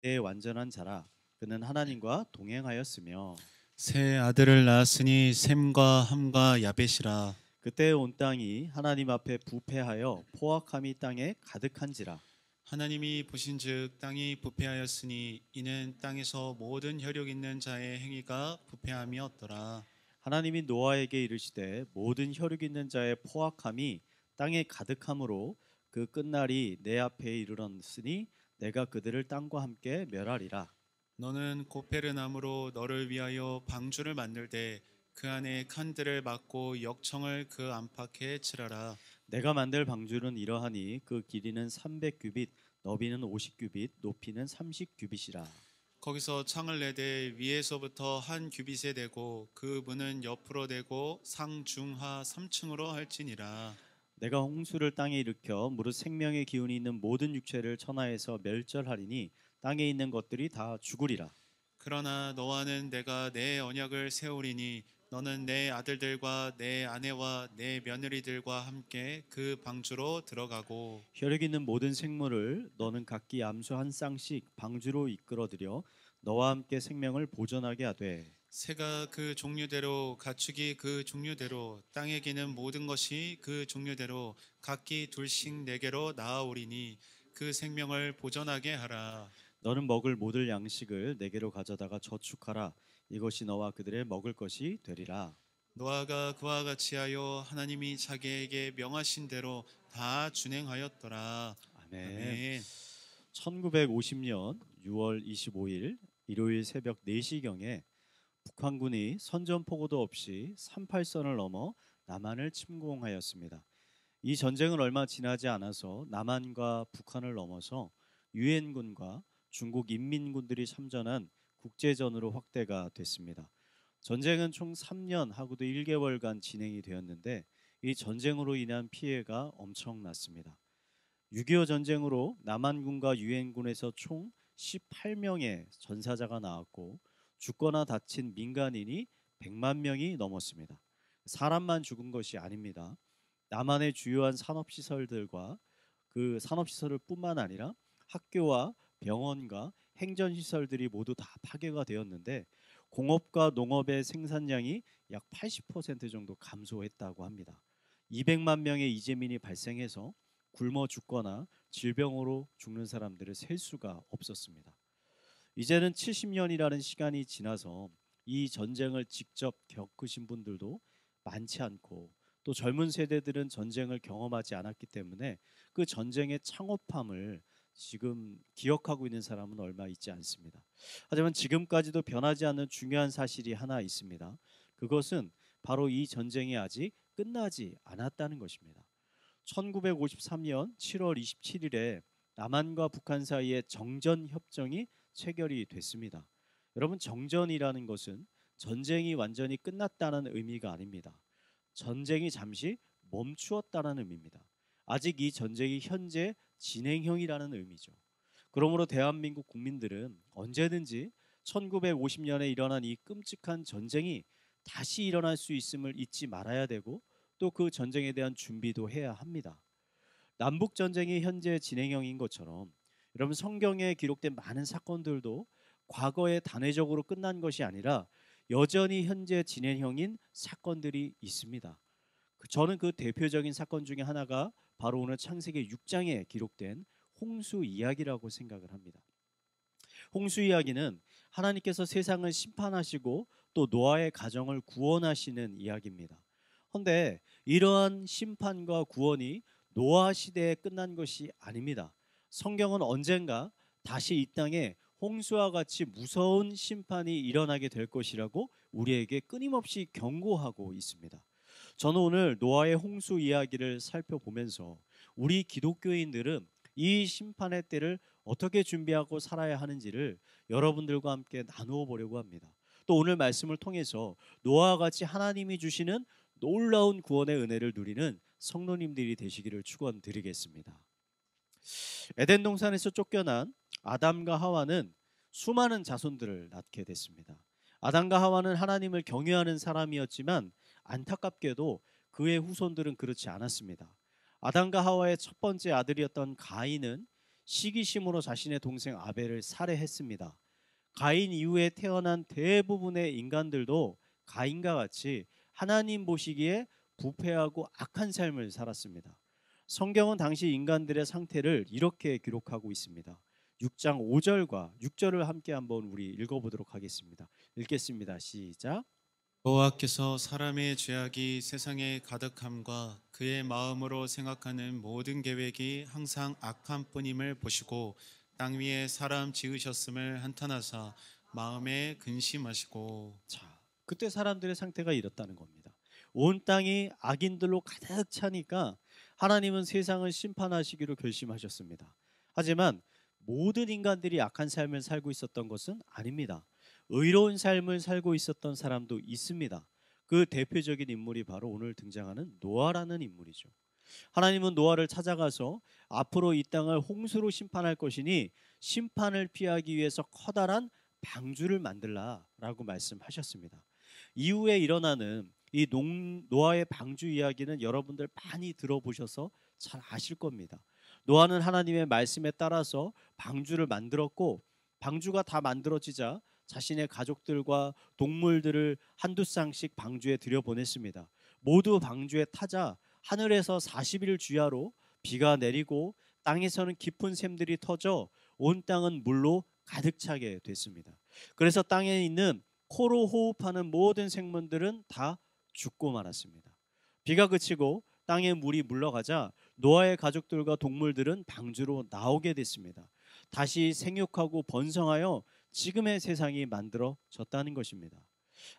내 완전한 자라. 그는 하나님과 동행하였으며 새 아들을 낳았으니 셈과 함과 야벳이라. 그때 온 땅이 하나님 앞에 부패하여 포악함이 땅에 가득한지라. 하나님이 보신즉 땅이 부패하였으니 이는 땅에서 모든 혈육 있는 자의 행위가 부패함이었더라. 하나님이 노아에게 이르시되 모든 혈육 있는 자의 포악함이 땅에 가득함으로 그 끝날이 내 앞에 이르렀으니 내가 그들을 땅과 함께 멸하리라. 너는 고페르나무로 너를 위하여 방주를 만들되 그 안에 칸들을 막고 역청을 그 안팎에 칠하라. 내가 만들 방주는 이러하니 그 길이는 300규빗, 너비는 50규빗, 높이는 30규빗이라. 거기서 창을 내되 위에서부터 한 규빗에 대고 그 문은 옆으로 대고 상중하 3층으로 할지니라. 내가 홍수를 땅에 일으켜 무릇 생명의 기운이 있는 모든 육체를 천하에서 멸절하리니 땅에 있는 것들이 다 죽으리라. 그러나 너와는 내가 내 언약을 세우리니 너는 내 아들들과 내 아내와 내 며느리들과 함께 그 방주로 들어가고 혈육 있는 모든 생물을 너는 각기 암수 한 쌍씩 방주로 이끌어들여 너와 함께 생명을 보존하게 하되 새가 그 종류대로 가축이 그 종류대로 땅에 기는 모든 것이 그 종류대로 각기 둘씩 내게로 나아오리니 그 생명을 보존하게 하라. 너는 먹을 모든 양식을 내게로 가져다가 저축하라. 이것이 너와 그들의 먹을 것이 되리라. 노아가 그와 같이 하여 하나님이 자기에게 명하신 대로 다 준행하였더라. 아멘. 아멘. 1950년 6월 25일 일요일 새벽 4시경에 북한군이 선전포고도 없이 38선을 넘어 남한을 침공하였습니다. 이 전쟁은 얼마 지나지 않아서 남한과 북한을 넘어서 유엔군과 중국 인민군들이 참전한 국제전으로 확대가 됐습니다. 전쟁은 총 3년 하고도 1개월간 진행이 되었는데 이 전쟁으로 인한 피해가 엄청났습니다. 6.25 전쟁으로 남한군과 유엔군에서 총 18명의 전사자가 나왔고 죽거나 다친 민간인이 100만 명이 넘었습니다. 사람만 죽은 것이 아닙니다. 남한의 주요한 산업시설들과 그 산업시설을 뿐만 아니라 학교와 병원과 행정시설들이 모두 다 파괴가 되었는데 공업과 농업의 생산량이 약 80% 정도 감소했다고 합니다. 200만 명의 이재민이 발생해서 굶어 죽거나 질병으로 죽는 사람들을 셀 수가 없었습니다. 이제는 70년이라는 시간이 지나서 이 전쟁을 직접 겪으신 분들도 많지 않고 또 젊은 세대들은 전쟁을 경험하지 않았기 때문에 그 전쟁의 창업함을 지금 기억하고 있는 사람은 얼마 있지 않습니다. 하지만 지금까지도 변하지 않는 중요한 사실이 하나 있습니다. 그것은 바로 이 전쟁이 아직 끝나지 않았다는 것입니다. 1953년 7월 27일에 남한과 북한 사이에 정전 협정이 체결이 됐습니다. 여러분, 정전이라는 것은 전쟁이 완전히 끝났다는 의미가 아닙니다. 전쟁이 잠시 멈추었다는 의미입니다. 아직 이 전쟁이 현재 진행형이라는 의미죠. 그러므로 대한민국 국민들은 언제든지 1950년에 일어난 이 끔찍한 전쟁이 다시 일어날 수 있음을 잊지 말아야 되고 또 그 전쟁에 대한 준비도 해야 합니다. 남북 전쟁이 현재 진행형인 것처럼 여러분 성경에 기록된 많은 사건들도 과거에 단회적으로 끝난 것이 아니라 여전히 현재 진행형인 사건들이 있습니다. 저는 그 대표적인 사건 중에 하나가 바로 오늘 창세기 6장에 기록된 홍수 이야기라고 생각을 합니다. 홍수 이야기는 하나님께서 세상을 심판하시고 또 노아의 가정을 구원하시는 이야기입니다. 그런데 이러한 심판과 구원이 노아 시대에 끝난 것이 아닙니다. 성경은 언젠가 다시 이 땅에 홍수와 같이 무서운 심판이 일어나게 될 것이라고 우리에게 끊임없이 경고하고 있습니다. 저는 오늘 노아의 홍수 이야기를 살펴보면서 우리 기독교인들은 이 심판의 때를 어떻게 준비하고 살아야 하는지를 여러분들과 함께 나누어 보려고 합니다. 또 오늘 말씀을 통해서 노아와 같이 하나님이 주시는 놀라운 구원의 은혜를 누리는 성도님들이 되시기를 축원드리겠습니다. 에덴 동산에서 쫓겨난 아담과 하와는 수많은 자손들을 낳게 됐습니다. 아담과 하와는 하나님을 경외하는 사람이었지만 안타깝게도 그의 후손들은 그렇지 않았습니다. 아담과 하와의 첫 번째 아들이었던 가인은 시기심으로 자신의 동생 아벨을 살해했습니다. 가인 이후에 태어난 대부분의 인간들도 가인과 같이 하나님 보시기에 부패하고 악한 삶을 살았습니다. 성경은 당시 인간들의 상태를 이렇게 기록하고 있습니다. 6장 5절과 6절을 함께 한번 우리 읽어보도록 하겠습니다. 읽겠습니다. 시작. 여호와께서 사람의 죄악이 세상에 가득함과 그의 마음으로 생각하는 모든 계획이 항상 악한 뿐임을 보시고 땅 위에 사람 지으셨음을 한탄하사 마음에 근심하시고. 자, 그때 사람들의 상태가 이렇다는 겁니다. 온 땅이 악인들로 가득 차니까 하나님은 세상을 심판하시기로 결심하셨습니다. 하지만 모든 인간들이 악한 삶을 살고 있었던 것은 아닙니다. 의로운 삶을 살고 있었던 사람도 있습니다. 그 대표적인 인물이 바로 오늘 등장하는 노아라는 인물이죠. 하나님은 노아를 찾아가서 앞으로 이 땅을 홍수로 심판할 것이니 심판을 피하기 위해서 커다란 방주를 만들라라고 말씀하셨습니다. 이후에 일어나는 이 노아의 방주 이야기는 여러분들 많이 들어보셔서 잘 아실 겁니다. 노아는 하나님의 말씀에 따라서 방주를 만들었고, 방주가 다 만들어지자 자신의 가족들과 동물들을 한두 쌍씩 방주에 들여보냈습니다. 모두 방주에 타자 하늘에서 40일 주야로 비가 내리고 땅에서는 깊은 샘들이 터져 온 땅은 물로 가득 차게 됐습니다. 그래서 땅에 있는 코로 호흡하는 모든 생물들은 다 죽고 말았습니다. 비가 그치고 땅에 물이 물러가자 노아의 가족들과 동물들은 방주로 나오게 됐습니다. 다시 생육하고 번성하여 지금의 세상이 만들어졌다는 것입니다.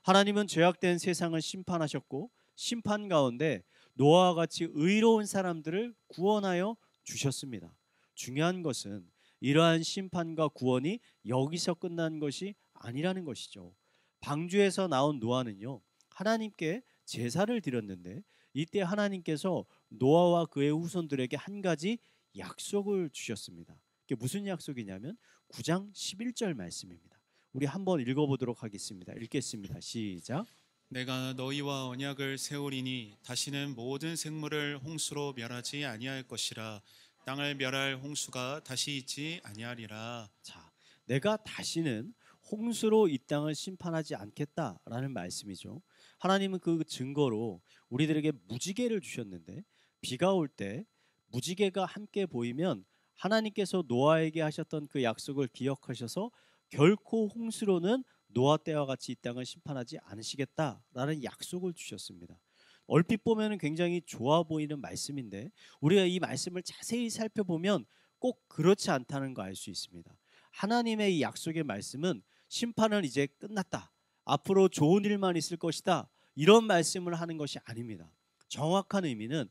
하나님은 죄악된 세상을 심판하셨고, 심판 가운데 노아와 같이 의로운 사람들을 구원하여 주셨습니다. 중요한 것은 이러한 심판과 구원이 여기서 끝난 것이 아니라는 것이죠. 방주에서 나온 노아는요, 하나님께 제사를 드렸는데 이때 하나님께서 노아와 그의 후손들에게 한 가지 약속을 주셨습니다. 그게 무슨 약속이냐면 9장 11절 말씀입니다. 우리 한번 읽어보도록 하겠습니다. 읽겠습니다. 시작. 내가 너희와 언약을 세우리니 다시는 모든 생물을 홍수로 멸하지 아니할 것이라. 땅을 멸할 홍수가 다시 있지 아니하리라. 자, 내가 다시는 홍수로 이 땅을 심판하지 않겠다라는 말씀이죠. 하나님은 그 증거로 우리들에게 무지개를 주셨는데, 비가 올 때 무지개가 함께 보이면 하나님께서 노아에게 하셨던 그 약속을 기억하셔서 결코 홍수로는 노아 때와 같이 이 땅을 심판하지 않으시겠다라는 약속을 주셨습니다. 얼핏 보면 굉장히 좋아 보이는 말씀인데 우리가 이 말씀을 자세히 살펴보면 꼭 그렇지 않다는 거 알 수 있습니다. 하나님의 이 약속의 말씀은 심판은 이제 끝났다, 앞으로 좋은 일만 있을 것이다, 이런 말씀을 하는 것이 아닙니다. 정확한 의미는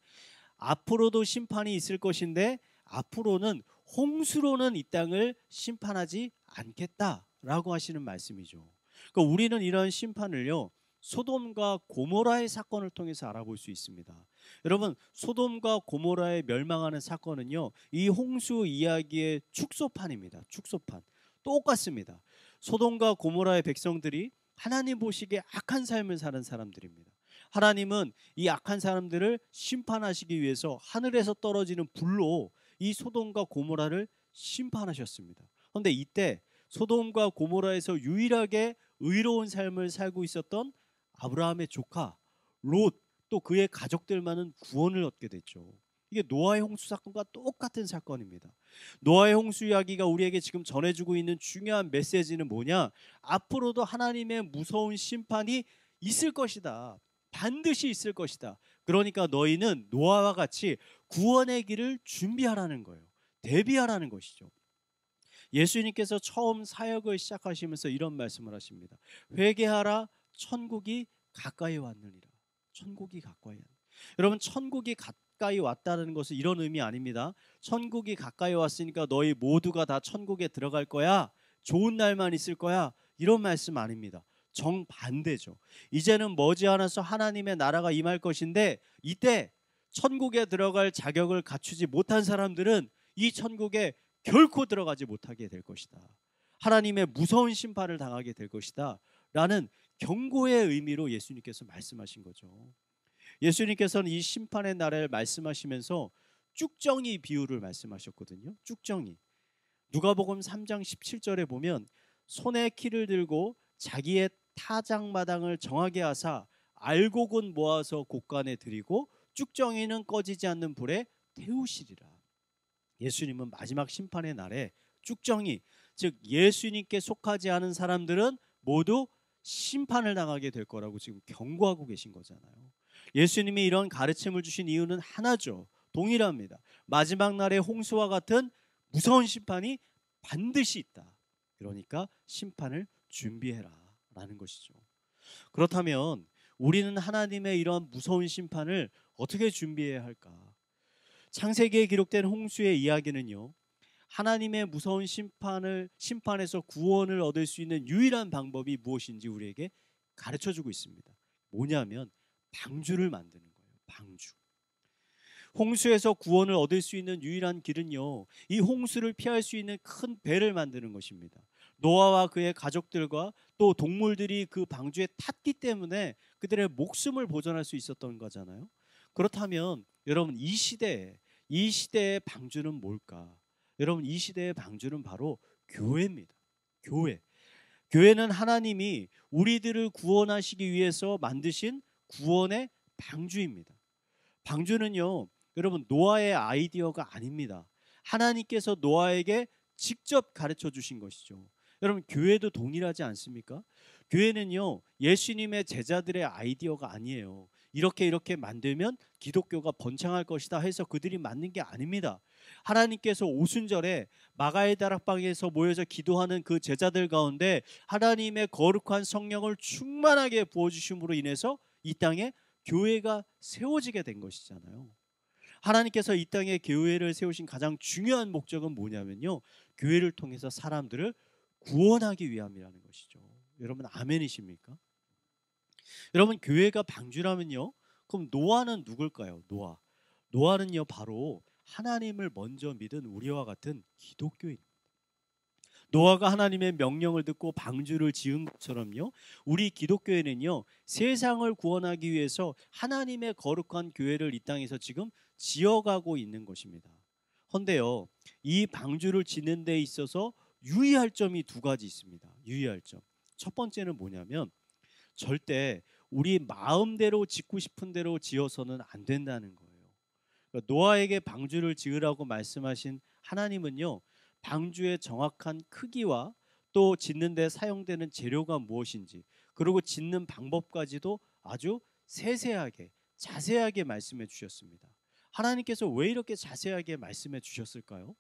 앞으로도 심판이 있을 것인데 앞으로는 홍수로는 이 땅을 심판하지 않겠다라고 하시는 말씀이죠. 그러니까 우리는 이런 심판을요, 소돔과 고모라의 사건을 통해서 알아볼 수 있습니다. 여러분, 소돔과 고모라의 멸망하는 사건은요, 이 홍수 이야기의 축소판입니다. 축소판. 똑같습니다. 소돔과 고모라의 백성들이 하나님 보시기에 악한 삶을 사는 사람들입니다. 하나님은 이 악한 사람들을 심판하시기 위해서 하늘에서 떨어지는 불로 이 소돔과 고모라를 심판하셨습니다. 그런데 이때 소돔과 고모라에서 유일하게 의로운 삶을 살고 있었던 아브라함의 조카 롯, 또 그의 가족들만은 구원을 얻게 됐죠. 이게 노아의 홍수 사건과 똑같은 사건입니다. 노아의 홍수 이야기가 우리에게 지금 전해주고 있는 중요한 메시지는 뭐냐? 앞으로도 하나님의 무서운 심판이 있을 것이다. 반드시 있을 것이다. 그러니까 너희는 노아와 같이 구원의 길을 준비하라는 거예요. 대비하라는 것이죠. 예수님께서 처음 사역을 시작하시면서 이런 말씀을 하십니다. 회개하라, 천국이 가까이 왔느니라. 천국이 가까이 왔느니라. 여러분, 천국이 가까이 왔다는 것은 이런 의미 아닙니다. 천국이 가까이 왔으니까 너희 모두가 다 천국에 들어갈 거야, 좋은 날만 있을 거야, 이런 말씀 아닙니다. 정반대죠. 이제는 머지않아서 하나님의 나라가 임할 것인데 이때 천국에 들어갈 자격을 갖추지 못한 사람들은 이 천국에 결코 들어가지 못하게 될 것이다. 하나님의 무서운 심판을 당하게 될 것이다 라는 경고의 의미로 예수님께서 말씀하신 거죠. 예수님께서는 이 심판의 날을 말씀하시면서 쭉정이 비유를 말씀하셨거든요. 쭉정이. 누가복음 3장 17절에 보면 손에 키를 들고 자기의 타작마당을 정하게 하사 알곡은 모아서 곳간에 들이고 쭉정이는 꺼지지 않는 불에 태우시리라. 예수님은 마지막 심판의 날에 쭉정이, 즉 예수님께 속하지 않은 사람들은 모두 심판을 당하게 될 거라고 지금 경고하고 계신 거잖아요. 예수님이 이런 가르침을 주신 이유는 하나죠. 동일합니다. 마지막 날의 홍수와 같은 무서운 심판이 반드시 있다. 그러니까 심판을 준비해라 라는 것이죠. 그렇다면 우리는 하나님의 이런 무서운 심판을 어떻게 준비해야 할까? 창세기에 기록된 홍수의 이야기는요, 하나님의 무서운 심판에서 구원을 얻을 수 있는 유일한 방법이 무엇인지 우리에게 가르쳐 주고 있습니다. 뭐냐면 방주를 만드는 거예요. 방주. 홍수에서 구원을 얻을 수 있는 유일한 길은요, 이 홍수를 피할 수 있는 큰 배를 만드는 것입니다. 노아와 그의 가족들과 또 동물들이 그 방주에 탔기 때문에 그들의 목숨을 보존할 수 있었던 거잖아요. 그렇다면 여러분, 이 시대의 방주는 뭘까? 여러분, 이 시대의 방주는 바로 교회입니다. 교회. 교회는 하나님이 우리들을 구원하시기 위해서 만드신 구원의 방주입니다. 방주는요, 여러분, 노아의 아이디어가 아닙니다. 하나님께서 노아에게 직접 가르쳐 주신 것이죠. 여러분, 교회도 동일하지 않습니까? 교회는요, 예수님의 제자들의 아이디어가 아니에요. 이렇게 만들면 기독교가 번창할 것이다 해서 그들이 만든 게 아닙니다. 하나님께서 오순절에 마가의 다락방에서 모여서 기도하는 그 제자들 가운데 하나님의 거룩한 성령을 충만하게 부어주심으로 인해서 이 땅에 교회가 세워지게 된 것이잖아요. 하나님께서 이 땅에 교회를 세우신 가장 중요한 목적은 뭐냐면요, 교회를 통해서 사람들을 구원하기 위함이라는 것이죠. 여러분, 아멘이십니까? 여러분, 교회가 방주라면요, 그럼 노아는 누굴까요? 노아는요, 바로 하나님을 먼저 믿은 우리와 같은 기독교인. 노아가 하나님의 명령을 듣고 방주를 지은 것처럼요, 우리 기독교회는요, 세상을 구원하기 위해서 하나님의 거룩한 교회를 이 땅에서 지금 지어가고 있는 것입니다. 헌데요, 이 방주를 짓는 데 있어서 유의할 점이 두 가지 있습니다. 유의할 점. 첫 번째는 뭐냐면 절대 우리 마음대로 짓고 싶은 대로 지어서는 안 된다는 거예요. 그러니까 노아에게 방주를 지으라고 말씀하신 하나님은요, 방주의 정확한 크기와 또 짓는 데 사용되는 재료가 무엇인지, 그리고 짓는 방법까지도 아주 세세하게 자세하게 말씀해 주셨습니다. 하나님께서 왜 이렇게 자세하게 말씀해 주셨을까요?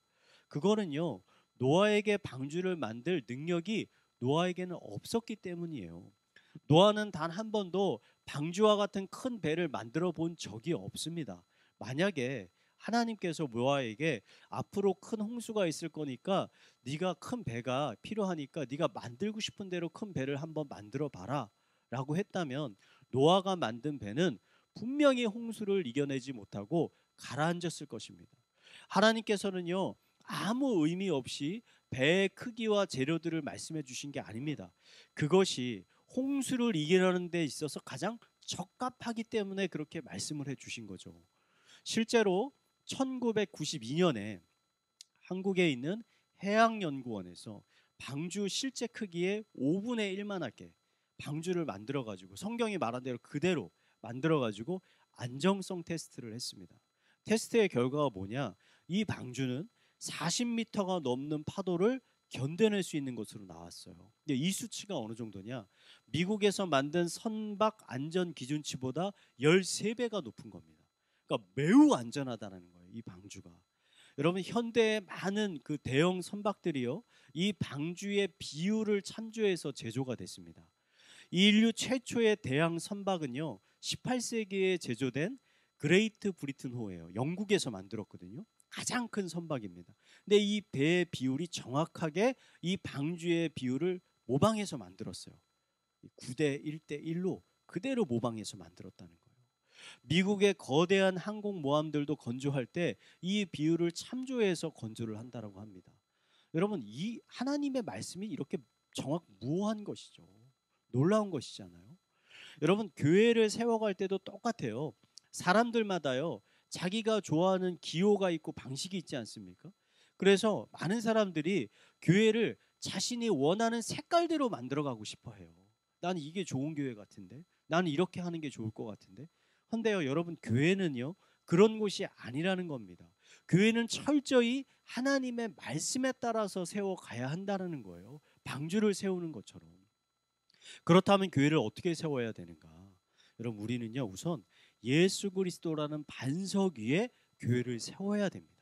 그거는요, 노아에게 방주를 만들 능력이 노아에게는 없었기 때문이에요. 노아는 단 한 번도 방주와 같은 큰 배를 만들어 본 적이 없습니다. 만약에 하나님께서 노아에게 앞으로 큰 홍수가 있을 거니까 네가 큰 배가 필요하니까 네가 만들고 싶은 대로 큰 배를 한번 만들어 봐라 라고 했다면 노아가 만든 배는 분명히 홍수를 이겨내지 못하고 가라앉았을 것입니다. 하나님께서는요, 아무 의미 없이 배의 크기와 재료들을 말씀해 주신 게 아닙니다. 그것이 홍수를 이기려는 데 있어서 가장 적합하기 때문에 그렇게 말씀을 해 주신 거죠. 실제로 1992년에 한국에 있는 해양연구원에서 방주 실제 크기의 5분의 1만 하게 방주를 만들어 가지고 성경이 말한 대로 그대로 만들어 가지고 안정성 테스트를 했습니다. 테스트의 결과가 뭐냐? 이 방주는 40m가 넘는 파도를 견뎌낼 수 있는 것으로 나왔어요. 근데 이 수치가 어느 정도냐? 미국에서 만든 선박 안전 기준치보다 13배가 높은 겁니다. 그러니까 매우 안전하다는 거예요, 이 방주가. 여러분, 현대의 많은 그 대형 선박들이요, 이 방주의 비율을 참조해서 제조가 됐습니다. 인류 최초의 대양 선박은요, 18세기에 제조된 그레이트 브리튼호예요. 영국에서 만들었거든요. 가장 큰 선박입니다. 근데 이 배의 비율이 정확하게 이 방주의 비율을 모방해서 만들었어요. 9대 1대 1로 그대로 모방해서 만들었다는 거예요. 미국의 거대한 항공모함들도 건조할 때 이 비율을 참조해서 건조를 한다고 합니다. 여러분, 이 하나님의 말씀이 이렇게 무한 것이죠. 놀라운 것이잖아요. 여러분, 교회를 세워갈 때도 똑같아요. 사람들마다요, 자기가 좋아하는 기호가 있고 방식이 있지 않습니까? 그래서 많은 사람들이 교회를 자신이 원하는 색깔대로 만들어가고 싶어 해요. 나는 이게 좋은 교회 같은데, 나는 이렇게 하는 게 좋을 것 같은데. 근데요, 여러분, 교회는요 그런 곳이 아니라는 겁니다. 교회는 철저히 하나님의 말씀에 따라서 세워가야 한다는 거예요. 방주를 세우는 것처럼. 그렇다면 교회를 어떻게 세워야 되는가? 여러분, 우리는요 우선 예수 그리스도라는 반석 위에 교회를 세워야 됩니다.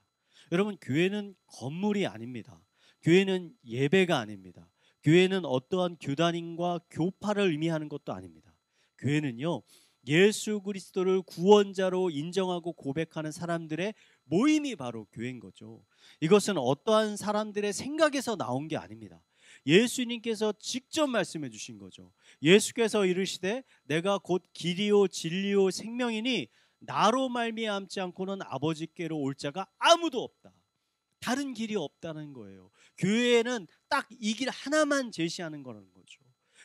여러분, 교회는 건물이 아닙니다. 교회는 예배가 아닙니다. 교회는 어떠한 교단인과 교파를 의미하는 것도 아닙니다. 교회는요 예수 그리스도를 구원자로 인정하고 고백하는 사람들의 모임이 바로 교회인 거죠. 이것은 어떠한 사람들의 생각에서 나온 게 아닙니다. 예수님께서 직접 말씀해 주신 거죠. 예수께서 이르시되 내가 곧 길이요 진리요 생명이니 나로 말미암지 않고는 아버지께로 올 자가 아무도 없다. 다른 길이 없다는 거예요. 교회는 딱 이 길 하나만 제시하는 거라는 거죠.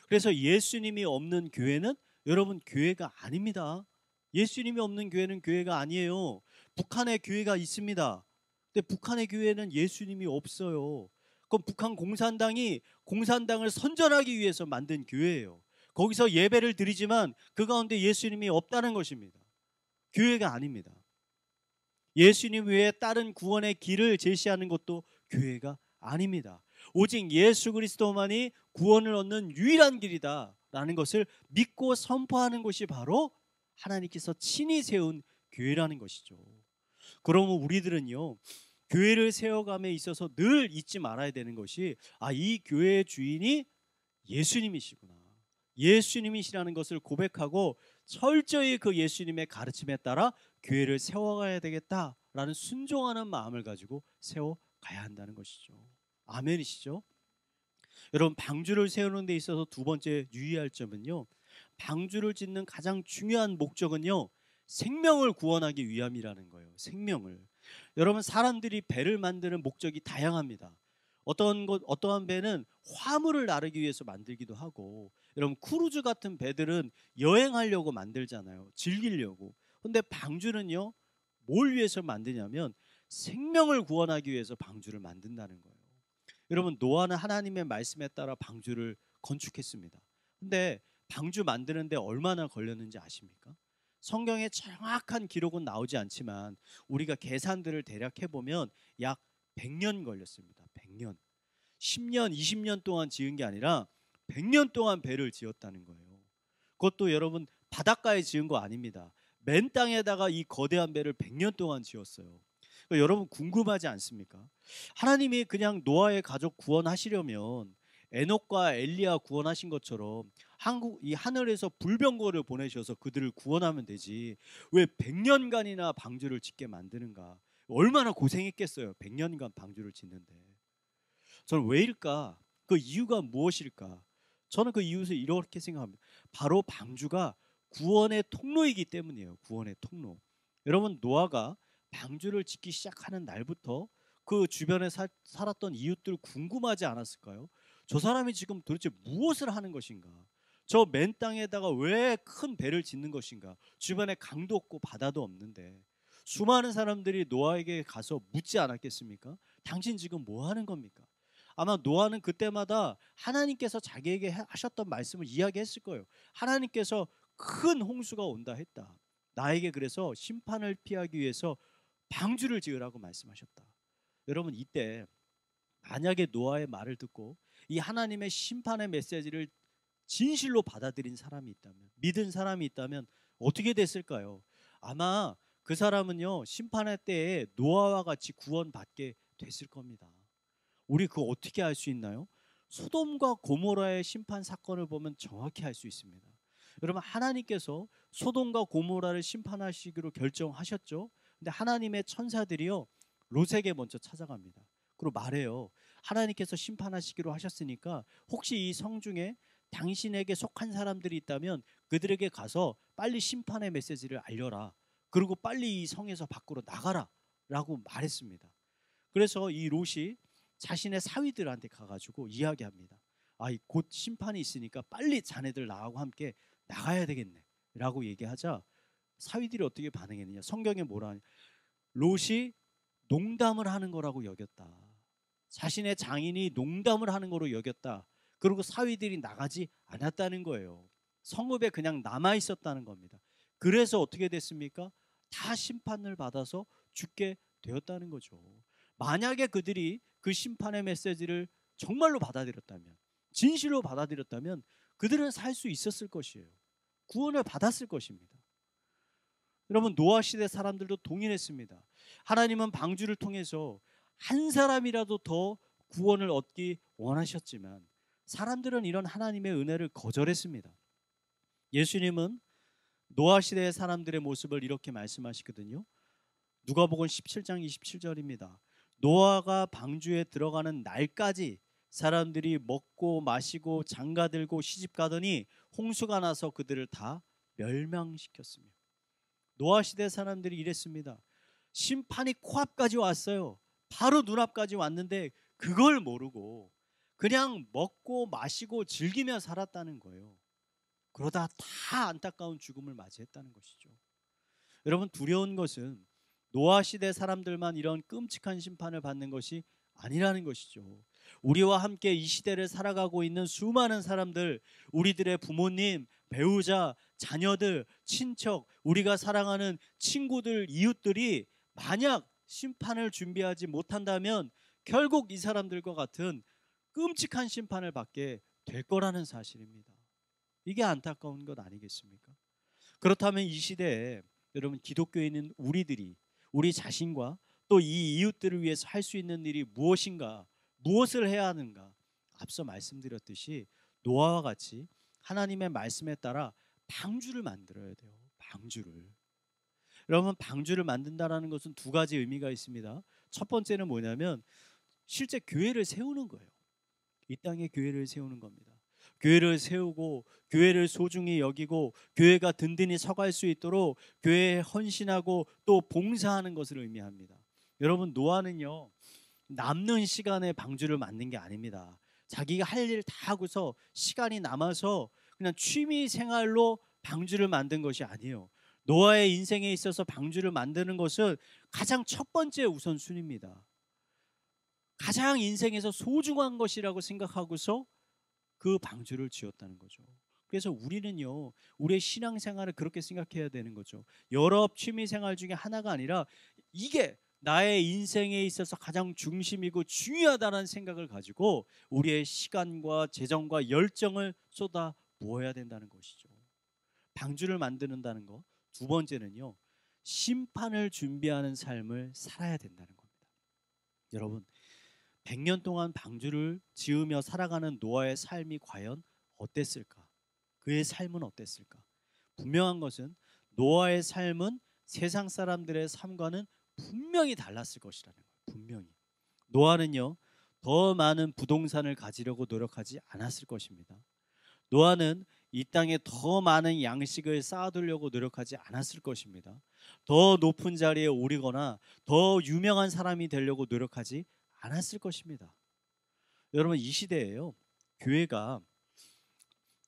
그래서 예수님이 없는 교회는 여러분 교회가 아닙니다. 예수님이 없는 교회는 교회가 아니에요. 북한에 교회가 있습니다. 근데 북한의 교회는 예수님이 없어요. 그럼 북한 공산당이 공산당을 선전하기 위해서 만든 교회예요. 거기서 예배를 드리지만 그 가운데 예수님이 없다는 것입니다. 교회가 아닙니다. 예수님 외에 다른 구원의 길을 제시하는 것도 교회가 아닙니다. 오직 예수 그리스도만이 구원을 얻는 유일한 길이다라는 것을 믿고 선포하는 것이 바로 하나님께서 친히 세운 교회라는 것이죠. 그러면 우리들은요 교회를 세워감에 있어서 늘 잊지 말아야 되는 것이 이 교회의 주인이 예수님이시구나, 예수님이시라는 것을 고백하고 철저히 그 예수님의 가르침에 따라 교회를 세워가야 되겠다라는 순종하는 마음을 가지고 세워가야 한다는 것이죠. 아멘이시죠? 여러분, 방주를 세우는 데 있어서 두 번째 유의할 점은요, 방주를 짓는 가장 중요한 목적은요 생명을 구원하기 위함이라는 거예요. 생명을. 여러분, 사람들이 배를 만드는 목적이 다양합니다. 어떠한 배는 화물을 나르기 위해서 만들기도 하고, 여러분 크루즈 같은 배들은 여행하려고 만들잖아요. 즐기려고. 근데 방주는요 뭘 위해서 만드냐면 생명을 구원하기 위해서 방주를 만든다는 거예요. 여러분, 노아는 하나님의 말씀에 따라 방주를 건축했습니다. 근데 방주 만드는데 얼마나 걸렸는지 아십니까? 성경에 정확한 기록은 나오지 않지만 우리가 계산들을 대략 해보면 약 100년 걸렸습니다. 100년. 10년, 20년 동안 지은 게 아니라 100년 동안 배를 지었다는 거예요. 그것도 여러분 바닷가에 지은 거 아닙니다. 맨 땅에다가 이 거대한 배를 100년 동안 지었어요. 여러분 궁금하지 않습니까? 하나님이 그냥 노아의 가족 구원하시려면 에녹과 엘리야 구원하신 것처럼 이 하늘에서 불병거를 보내셔서 그들을 구원하면 되지 왜 100년간이나 방주를 짓게 만드는가? 얼마나 고생했겠어요. 100년간 방주를 짓는데. 저는 왜일까? 그 이유가 무엇일까? 저는 그 이유를 이렇게 생각합니다. 바로 방주가 구원의 통로이기 때문이에요. 구원의 통로. 여러분, 노아가 방주를 짓기 시작하는 날부터 그 주변에 살았던 이웃들 궁금하지 않았을까요? 저 사람이 지금 도대체 무엇을 하는 것인가? 저 맨 땅에다가 왜 큰 배를 짓는 것인가? 주변에 강도 없고 바다도 없는데. 수많은 사람들이 노아에게 가서 묻지 않았겠습니까? 당신 지금 뭐 하는 겁니까? 아마 노아는 그때마다 하나님께서 자기에게 하셨던 말씀을 이야기했을 거예요. 하나님께서 큰 홍수가 온다 했다. 나에게 그래서 심판을 피하기 위해서 방주를 지으라고 말씀하셨다. 여러분, 이때 만약에 노아의 말을 듣고 이 하나님의 심판의 메시지를 진실로 받아들인 사람이 있다면, 믿은 사람이 있다면 어떻게 됐을까요? 아마 그 사람은요 심판의 때에 노아와 같이 구원받게 됐을 겁니다. 우리 그거 어떻게 알 수 있나요? 소돔과 고모라의 심판 사건을 보면 정확히 알 수 있습니다. 여러분, 하나님께서 소돔과 고모라를 심판하시기로 결정하셨죠. 근데 하나님의 천사들이요 롯에게 먼저 찾아갑니다. 그리고 말해요. 하나님께서 심판하시기로 하셨으니까 혹시 이 성 중에 당신에게 속한 사람들이 있다면 그들에게 가서 빨리 심판의 메시지를 알려라. 그리고 빨리 이 성에서 밖으로 나가라 라고 말했습니다. 그래서 이 롯이 자신의 사위들한테 가가지고 이야기합니다. 곧 심판이 있으니까 빨리 자네들 나하고 함께 나가야 되겠네 라고 얘기하자 사위들이 어떻게 반응했느냐? 성경에 뭐라 하냐? 롯이 농담을 하는 거라고 여겼다. 자신의 장인이 농담을 하는 거로 여겼다. 그리고 사위들이 나가지 않았다는 거예요. 성읍에 그냥 남아 있었다는 겁니다. 그래서 어떻게 됐습니까? 다 심판을 받아서 죽게 되었다는 거죠. 만약에 그들이 그 심판의 메시지를 정말로 받아들였다면, 진실로 받아들였다면 그들은 살 수 있었을 것이에요. 구원을 받았을 것입니다. 여러분, 노아 시대 사람들도 동일했습니다. 하나님은 방주를 통해서 한 사람이라도 더 구원을 얻기 원하셨지만 사람들은 이런 하나님의 은혜를 거절했습니다. 예수님은 노아 시대의 사람들의 모습을 이렇게 말씀하시거든요. 누가복음 17장 27절입니다. 노아가 방주에 들어가는 날까지 사람들이 먹고 마시고 장가들고 시집가더니 홍수가 나서 그들을 다 멸망시켰으며. 노아 시대 사람들이 이랬습니다. 심판이 코앞까지 왔어요. 바로 눈앞까지 왔는데 그걸 모르고 그냥 먹고 마시고 즐기며 살았다는 거예요. 그러다 다 안타까운 죽음을 맞이했다는 것이죠. 여러분, 두려운 것은 노아 시대 사람들만 이런 끔찍한 심판을 받는 것이 아니라는 것이죠. 우리와 함께 이 시대를 살아가고 있는 수많은 사람들, 우리들의 부모님, 배우자, 자녀들, 친척, 우리가 사랑하는 친구들, 이웃들이 만약 심판을 준비하지 못한다면 결국 이 사람들과 같은 끔찍한 심판을 받게 될 거라는 사실입니다. 이게 안타까운 것 아니겠습니까? 그렇다면 이 시대에 여러분, 기독교인은 우리들이 우리 자신과 또 이 이웃들을 위해서 할 수 있는 일이 무엇인가, 무엇을 해야 하는가? 앞서 말씀드렸듯이 노아와 같이 하나님의 말씀에 따라 방주를 만들어야 돼요. 방주를. 여러분, 방주를 만든다라는 것은 두 가지 의미가 있습니다. 첫 번째는 뭐냐면 실제 교회를 세우는 거예요. 이 땅에 교회를 세우는 겁니다. 교회를 세우고 교회를 소중히 여기고 교회가 든든히 서갈 수 있도록 교회에 헌신하고 또 봉사하는 것을 의미합니다. 여러분, 노아는요, 남는 시간에 방주를 만든 게 아닙니다. 자기가 할 일 다 하고서 시간이 남아서 그냥 취미 생활로 방주를 만든 것이 아니에요. 노아의 인생에 있어서 방주를 만드는 것은 가장 첫 번째 우선순위입니다. 가장 인생에서 소중한 것이라고 생각하고서 그 방주를 지었다는 거죠. 그래서 우리는요, 우리의 신앙생활을 그렇게 생각해야 되는 거죠. 여러 취미생활 중에 하나가 아니라 이게 나의 인생에 있어서 가장 중심이고 중요하다는 생각을 가지고 우리의 시간과 재정과 열정을 쏟아 부어야 된다는 것이죠. 방주를 만드는다는 것. 두 번째는요, 심판을 준비하는 삶을 살아야 된다는 겁니다. 여러분, 100년 동안 방주를 지으며 살아가는 노아의 삶이 과연 어땠을까? 그의 삶은 어땠을까? 분명한 것은 노아의 삶은 세상 사람들의 삶과는 분명히 달랐을 것이라는 거예요. 분명히. 노아는요, 더 많은 부동산을 가지려고 노력하지 않았을 것입니다. 노아는 이 땅에 더 많은 양식을 쌓아두려고 노력하지 않았을 것입니다. 더 높은 자리에 오르거나 더 유명한 사람이 되려고 노력하지 않았을 것입니다. 여러분, 이 시대에요, 교회가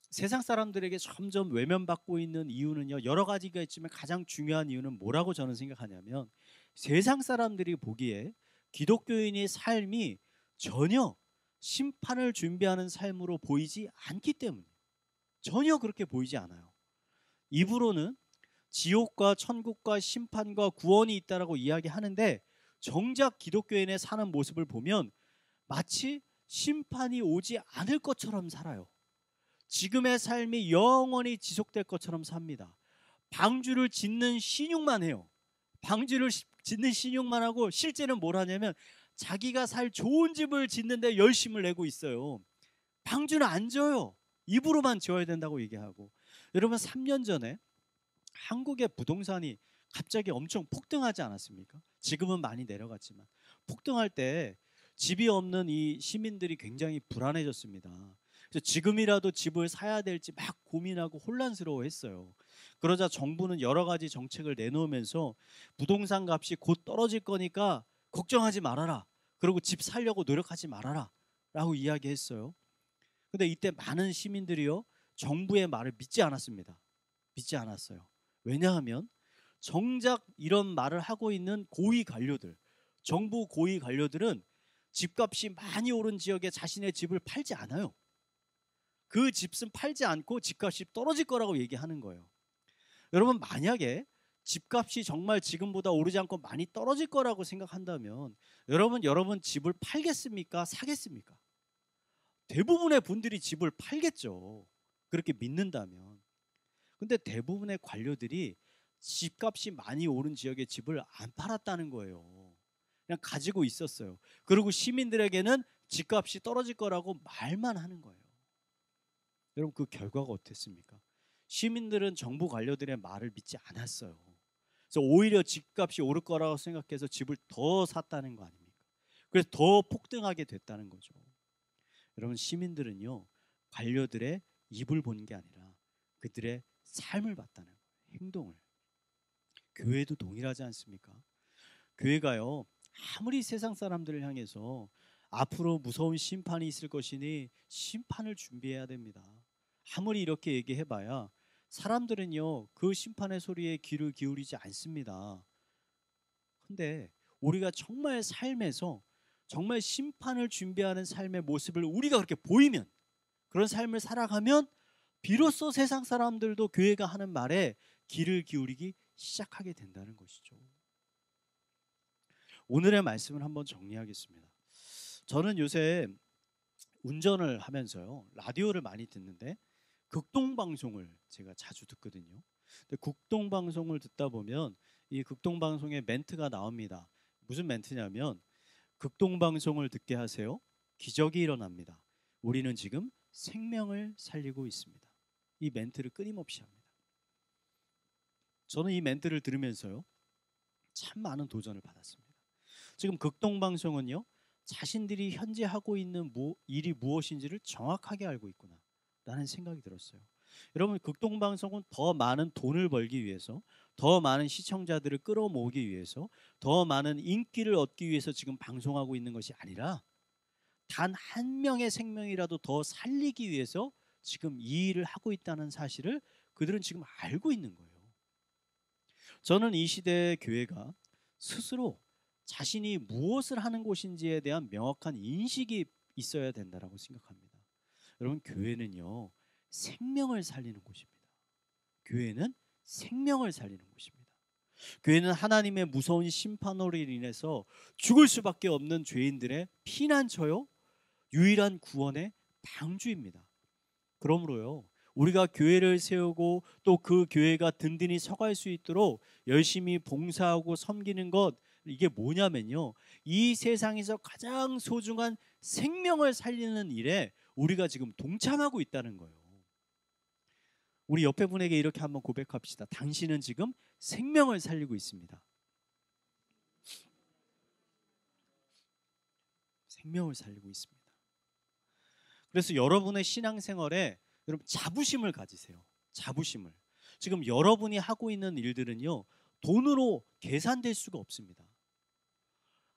세상 사람들에게 점점 외면받고 있는 이유는요, 여러 가지가 있지만 가장 중요한 이유는 뭐라고 저는 생각하냐면 세상 사람들이 보기에 기독교인의 삶이 전혀 심판을 준비하는 삶으로 보이지 않기 때문에, 전혀 그렇게 보이지 않아요. 입으로는 지옥과 천국과 심판과 구원이 있다라고 이야기하는데 정작 기독교인의 사는 모습을 보면 마치 심판이 오지 않을 것처럼 살아요. 지금의 삶이 영원히 지속될 것처럼 삽니다. 방주를 짓는 신용만 해요. 방주를 짓는 신용만 하고 실제는 뭘 하냐면 자기가 살 좋은 집을 짓는데 열심을 내고 있어요. 방주는 안 져요. 입으로만 지어야 된다고 얘기하고. 여러분, 3년 전에 한국의 부동산이 갑자기 엄청 폭등하지 않았습니까? 지금은 많이 내려갔지만 폭등할 때 집이 없는 이 시민들이 굉장히 불안해졌습니다. 그래서 지금이라도 집을 사야 될지 막 고민하고 혼란스러워했어요. 그러자 정부는 여러 가지 정책을 내놓으면서 부동산 값이 곧 떨어질 거니까 걱정하지 말아라. 그리고 집 살려고 노력하지 말아라 라고 이야기했어요. 근데 이때 많은 시민들이요, 정부의 말을 믿지 않았습니다. 믿지 않았어요. 왜냐하면 정작 이런 말을 하고 있는 고위 관료들, 정부 고위 관료들은 집값이 많이 오른 지역에 자신의 집을 팔지 않아요. 그 집은 팔지 않고 집값이 떨어질 거라고 얘기하는 거예요. 여러분, 만약에 집값이 정말 지금보다 오르지 않고 많이 떨어질 거라고 생각한다면 여러분 집을 팔겠습니까? 사겠습니까? 대부분의 분들이 집을 팔겠죠. 그렇게 믿는다면. 근데 대부분의 관료들이 집값이 많이 오른 지역의 집을 안 팔았다는 거예요. 그냥 가지고 있었어요. 그리고 시민들에게는 집값이 떨어질 거라고 말만 하는 거예요. 여러분, 그 결과가 어땠습니까? 시민들은 정부 관료들의 말을 믿지 않았어요. 그래서 오히려 집값이 오를 거라고 생각해서 집을 더 샀다는 거 아닙니까? 그래서 더 폭등하게 됐다는 거죠. 여러분, 시민들은요, 관료들의 입을 보는 게 아니라 그들의 삶을 봤다는 거예요. 행동을. 교회도 동일하지 않습니까? 교회가요, 아무리 세상 사람들을 향해서 앞으로 무서운 심판이 있을 것이니 심판을 준비해야 됩니다. 아무리 이렇게 얘기해봐야 사람들은요, 그 심판의 소리에 귀를 기울이지 않습니다. 근데 우리가 정말 삶에서 정말 심판을 준비하는 삶의 모습을 우리가 그렇게 보이면, 그런 삶을 살아가면 비로소 세상 사람들도 교회가 하는 말에 귀를 기울이기 시작하게 된다는 것이죠. 오늘의 말씀을 한번 정리하겠습니다. 저는 요새 운전을 하면서요, 라디오를 많이 듣는데 극동방송을 제가 자주 듣거든요. 근데 극동방송을 듣다 보면 이 극동방송에 멘트가 나옵니다. 무슨 멘트냐면, 극동방송을 듣게 하세요. 기적이 일어납니다. 우리는 지금 생명을 살리고 있습니다. 이 멘트를 끊임없이 합니다. 저는 이 멘트를 들으면서요, 참 많은 도전을 받았습니다. 지금 극동방송은요, 자신들이 현재 하고 있는 일이 무엇인지를 정확하게 알고 있구나 라는 생각이 들었어요. 여러분, 극동방송은 더 많은 돈을 벌기 위해서, 더 많은 시청자들을 끌어모으기 위해서, 더 많은 인기를 얻기 위해서 지금 방송하고 있는 것이 아니라 단 한 명의 생명이라도 더 살리기 위해서 지금 이 일을 하고 있다는 사실을 그들은 지금 알고 있는 거예요. 저는 이 시대의 교회가 스스로 자신이 무엇을 하는 곳인지에 대한 명확한 인식이 있어야 된다고 생각합니다. 여러분, 교회는요, 생명을 살리는 곳입니다. 교회는 생명을 살리는 곳입니다. 교회는 하나님의 무서운 심판으로 인해서 죽을 수밖에 없는 죄인들의 피난처요, 유일한 구원의 방주입니다. 그러므로요, 우리가 교회를 세우고 또 그 교회가 든든히 서갈 수 있도록 열심히 봉사하고 섬기는 것, 이게 뭐냐면요, 이 세상에서 가장 소중한 생명을 살리는 일에 우리가 지금 동참하고 있다는 거예요. 우리 옆에 분에게 이렇게 한번 고백합시다. 당신은 지금 생명을 살리고 있습니다. 생명을 살리고 있습니다. 그래서 여러분의 신앙생활에 여러분 자부심을 가지세요. 자부심을. 지금 여러분이 하고 있는 일들은요, 돈으로 계산될 수가 없습니다.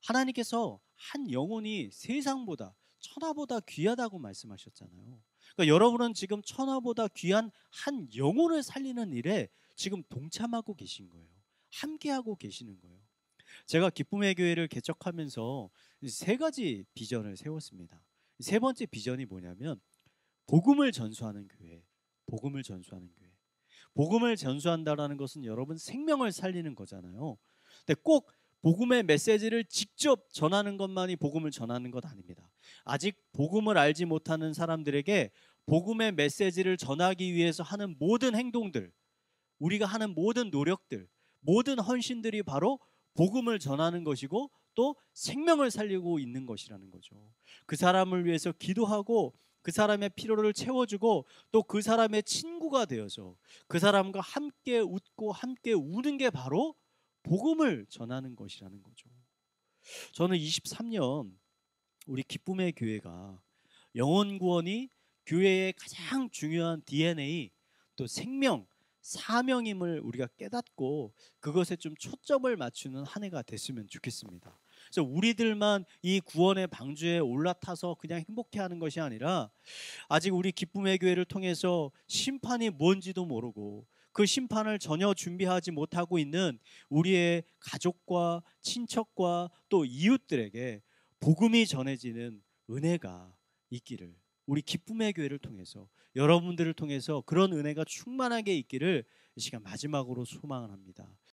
하나님께서 한 영혼이 세상보다, 천하보다 귀하다고 말씀하셨잖아요. 그러니까 여러분은 지금 천하보다 귀한 한 영혼을 살리는 일에 지금 동참하고 계신 거예요. 함께하고 계시는 거예요. 제가 기쁨의 교회를 개척하면서 세 가지 비전을 세웠습니다. 세 번째 비전이 뭐냐면, 복음을 전수하는 교회. 복음을 전수하는 교회. 복음을 전수한다라는 것은 여러분 생명을 살리는 거잖아요. 근데 꼭 복음의 메시지를 직접 전하는 것만이 복음을 전하는 것 아닙니다. 아직 복음을 알지 못하는 사람들에게 복음의 메시지를 전하기 위해서 하는 모든 행동들, 우리가 하는 모든 노력들, 모든 헌신들이 바로 복음을 전하는 것이고 또 생명을 살리고 있는 것이라는 거죠. 그 사람을 위해서 기도하고 그 사람의 필요를 채워주고 또 그 사람의 친구가 되어서 그 사람과 함께 웃고 함께 우는 게 바로 복음을 전하는 것이라는 거죠. 저는 23년 우리 기쁨의 교회가 영혼 구원이 교회의 가장 중요한 DNA, 또 생명, 사명임을 우리가 깨닫고 그것에 좀 초점을 맞추는 한 해가 됐으면 좋겠습니다. 그래서 우리들만 이 구원의 방주에 올라타서 그냥 행복해하는 것이 아니라, 아직 우리 기쁨의 교회를 통해서 심판이 뭔지도 모르고 그 심판을 전혀 준비하지 못하고 있는 우리의 가족과 친척과 또 이웃들에게 복음이 전해지는 은혜가 있기를, 우리 기쁨의 교회를 통해서 여러분들을 통해서 그런 은혜가 충만하게 있기를 이 시간 마지막으로 소망을 합니다.